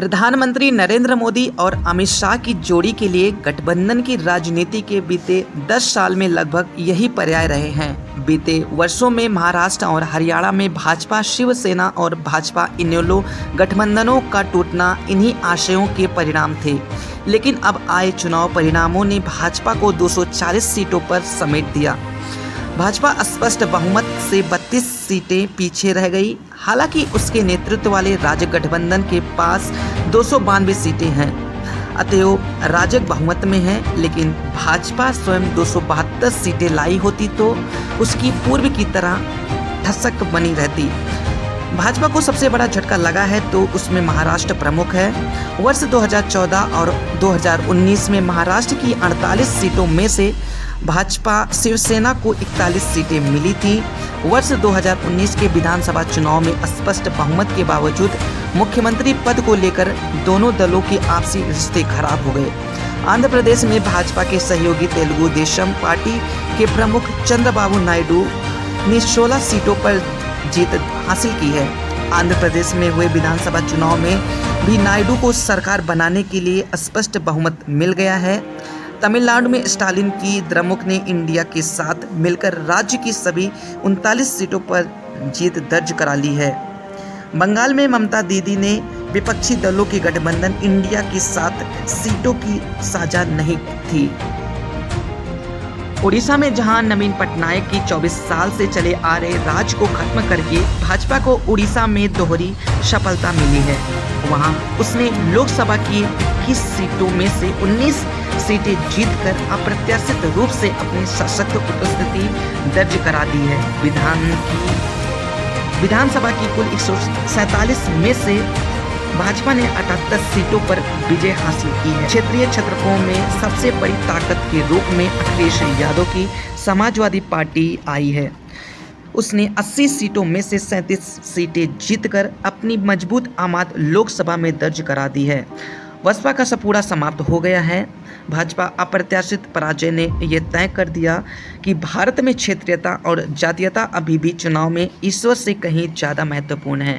प्रधानमंत्री नरेंद्र मोदी और अमित शाह की जोड़ी के लिए गठबंधन की राजनीति के बीते 10 साल में लगभग यही पर्याय रहे हैं। बीते वर्षों में महाराष्ट्र और हरियाणा में भाजपा शिवसेना और भाजपा इनेलो गठबंधनों का टूटना इन्हीं आशयों के परिणाम थे। लेकिन अब आए चुनाव परिणामों ने भाजपा को 240 सीटों पर समेट दिया। भाजपा स्पष्ट बहुमत से 32 सीटें पीछे रह गई। हालांकि उसके नेतृत्व वाले राजग गठबंधन के पास 292 सीटें हैं, अतएव राजग बहुमत में है। लेकिन भाजपा स्वयं 272 सीटें लाई होती तो उसकी पूर्व की तरह ठसक बनी रहती। भाजपा को सबसे बड़ा झटका लगा है तो उसमें महाराष्ट्र प्रमुख है। वर्ष 2014 और 2019 में महाराष्ट्र की 48 सीटों में से भाजपा शिवसेना को 41 सीटें मिली थी। वर्ष 2019 के विधानसभा चुनाव में स्पष्ट बहुमत के बावजूद मुख्यमंत्री पद को लेकर दोनों दलों के आपसी रिश्ते खराब हो गए। आंध्र प्रदेश में भाजपा के सहयोगी तेलुगु देशम पार्टी के प्रमुख चंद्रबाबू नायडू ने 16 सीटों पर जीत हासिल की है। आंध्र प्रदेश में हुए विधानसभा चुनाव में भी नायडू को सरकार बनाने के लिए स्पष्ट बहुमत मिल गया है। तमिलनाडु में स्टालिन की द्रमुक ने इंडिया के साथ मिलकर राज्य की सभी 39 सीटों पर जीत दर्ज करा ली है। बंगाल में ममता दीदी ने विपक्षी दलों के गठबंधन इंडिया के साथ सीटों की साझा नहीं थी। उड़ीसा में जहां नवीन पटनायक की 24 साल से चले आ रहे राज को खत्म करके भाजपा को उड़ीसा में दोहरी सफलता मिली है, वहां उसने लोकसभा की 21 सीटों में से 19 सीटें जीतकर अप्रत्याशित रूप से अपनी सशक्त उपस्थिति दर्ज करा दी है। विधानसभा की कुल 147 में से भाजपा ने 78 सीटों पर विजय हासिल की है। क्षेत्रीय क्षेत्रफलों में सबसे बड़ी ताकत के रूप में अखिलेश यादव की समाजवादी पार्टी आई है। उसने 80 सीटों में से 37 सीटें जीतकर अपनी मजबूत आमाद लोकसभा में दर्ज करा दी है। बसपा का सपूरा समाप्त हो गया है। भाजपा अप्रत्याशित पराजय ने यह तय कर दिया कि भारत में क्षेत्रीयता और जातीयता अभी भी चुनाव में ईश्वर से कहीं ज़्यादा महत्वपूर्ण है।